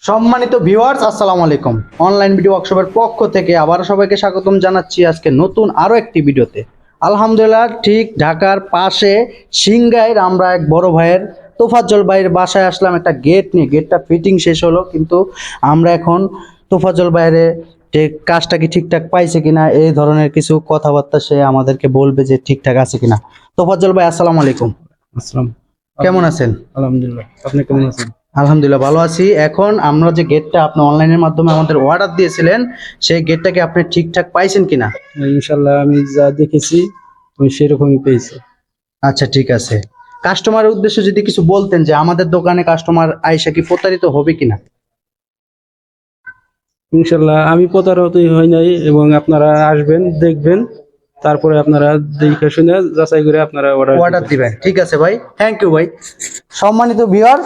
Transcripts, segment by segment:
সম্মানিত ভিউয়ার্স, আসসালামু আলাইকুম। অনলাইন ভিডিও ওয়ার্কশপের পক্ষ থেকে আবার সবাইকে স্বাগতম জানাচ্ছি আজকে নতুন আরও একটি ভিডিওতে। আলহামদুলিল্লাহ, ঠিক ঢাকার পাশে সিংগাইর আমরা এক বড় ভাইয়ের তোফাজ্জল ভাইয়ের বাসায় আসলাম একটা গেট নিয়ে। গেটটা ফিটিং শেষ হলো, কিন্তু আমরা এখন তোফাজ্জল ভাইয়ের যে কাজটা কি ঠিকঠাক পাইছে কিনা এই ধরনের কিছু কথাবার্তা সে আমাদেরকে বলবে যে ঠিকঠাক আছে কিনা। তোফাজ্জল ভাই, আসসালামু আলাইকুম। আসসালাম। কেমন আছেন? আলহামদুলিল্লাহ, আপনি কেমন আছেন? আলহামদুলিল্লাহ, ভালো আছি। এখন আমরা যে গেটটা আপনি অনলাইনের মাধ্যমে আমাদের অর্ডার দিয়েছিলেন, সেই গেটটাকে আপনি ঠিকঠাক পাইছেন কিনা? ইনশাল্লাহ আমি যা দেখেছি আমি সেরকমই পেয়েছি। আচ্ছা, ঠিক আছে। কাস্টমারের উদ্দেশ্যে যদি কিছু বলতেন যে আমাদের দোকানে কাস্টমার আইসা কি প্রতারিত হবে কিনা? ইনশাল্লাহ আমি প্রতারিতই হই নাই, এবং আপনারা আসবেন, দেখবেন, তারপরে আপনারা দেখে শুনে যাচাই করে আপনারা অর্ডার দিবেন। ঠিক আছে ভাই, থ্যাংক ইউ ভাই। সম্মানিত ভিউয়ার,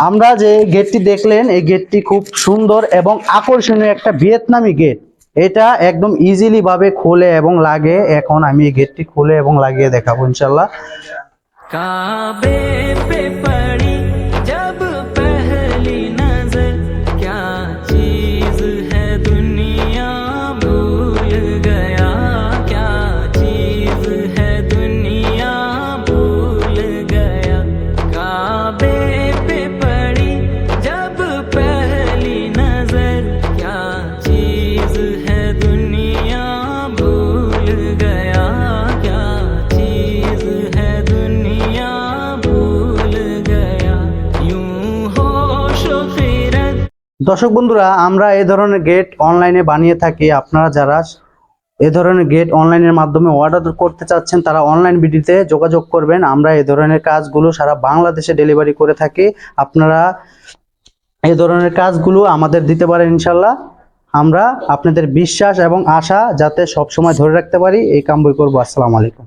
আমরা যে গেটটি দেখলেন এই গেটটি খুব সুন্দর এবং আকর্ষণীয় একটা ভিয়েতনামি গেট। এটা একদম ইজিলি ভাবে খোলে এবং লাগে। এখন আমি এই গেটটি খুলে এবং লাগিয়ে দেখাবো ইনশাল্লাহ। काबे पे पड़ी जब पहली नजर, क्या चीज है दुनिया भूल गया, क्या चीज है दुनिया भूल गया। काबे पे पड़ी जब पहली नजर, क्या चीज है दुनिया भूल गया, क्या चीज है दुनिया भूल गया, यूं होश फिरत। দর্শক বন্ধুরা, আমরা এই ধরনের গেট অনলাইনে বানিয়ে থাকি। আপনারা যারা এই ধরনের গেট অনলাইনের মাধ্যমে অর্ডার করতে চাচ্ছেন তারা অনলাইন ভিডিওতে যোগাযোগ করবেন। আমরা এই ধরনের কাজগুলো সারা বাংলাদেশে ডেলিভারি করে থাকি। আপনারা এই ধরনের কাজগুলো আমাদের দিতে পারেন ইনশাল্লাহ। আমরা আপনাদের বিশ্বাস এবং আশা যাতে সব সময় ধরে রাখতে পারি এই কামই করবো। আসসালামু আলাইকুম।